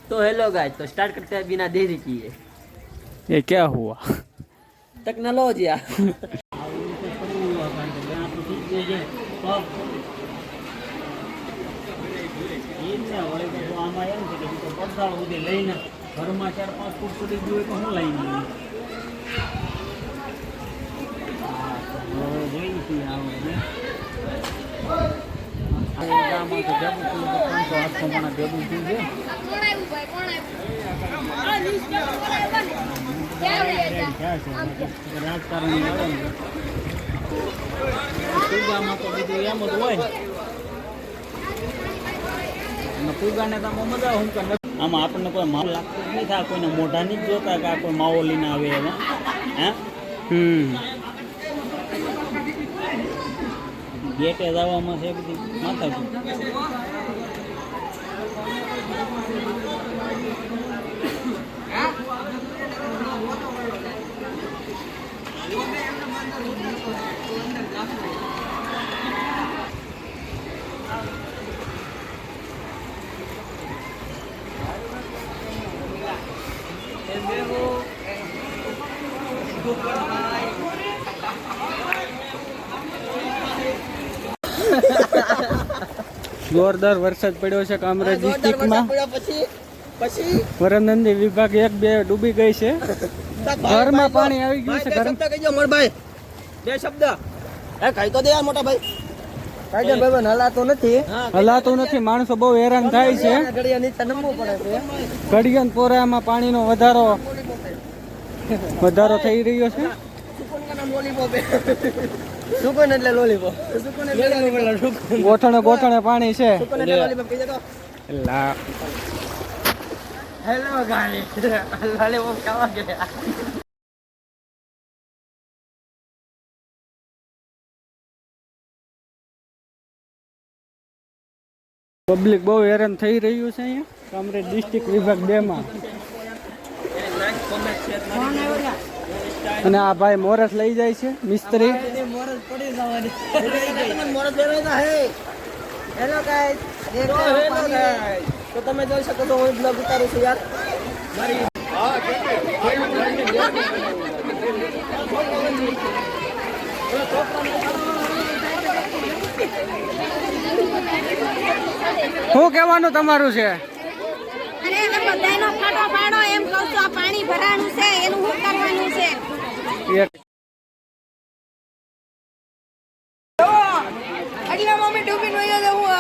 तो hello guys, तो start करते हैं बिना देरी किए। ये क्या हुआ? टेक्नोलॉजी ઘરમાં 4-5 ફૂટ સુધી ગયું તો હું લઈને જોઈ છીએ આવે ફુગામાં તો બીજું એમ જ હોય અને ફુગાને તો આમાં મજા હું કે આમાં આપણને કોઈ માવો લાગતું જ નહીં થાય, કોઈને મોઢા નહીં જોતા કે આ કોઈ માવો લઈને આવે એમાં હે ગેટે જવામાં છે બધી માથા જોરદાર વરસાદ પડ્યો છે કામરેજ ડિસ્ટ્રિક્ટમાં. વરનંદી વિભાગ 1-2 ડૂબી ગઈ છે. ઘરમાં પાણી આવી ગયું છે. ઘરમાં કહીજો મોરભાઈ, બે શબ્દ કઈ તો દે મોટા ભાઈ. કાયદો ભાઈ હલાતું નથી. માણસો બહુ હેરાન થાય છે. ઘડિયાળ પોરામાં પાણીનો વધારો થઈ રહ્યો છે. ગોઠણે પાણી છે. હેલો ગાઈસ, લોલીપોપ ખાવા ગયા. પબ્લિક બહુ હેરાન થઈ રહ્યું છે અહીંયા કામરેજ ડિસ્ટ્રિક્ટ વિભાગ 2 માં. અને આ ભાઈ મોરસ લઈ જાય છે મિસ્ત્રી. હેલો ગાઈસ, તો તમે જોઈ શકો છો હું બ્લોગ ઉતારું છું યાર. શું કહેવાનું તમારું છે? અરે બધાનો ફાટો પાડો એમ કહું છું. આ પાણી ભરાનું છે એનું શું કરવાનું છે? એટલે મમ્મી ડૂબીને વયો જાઉં.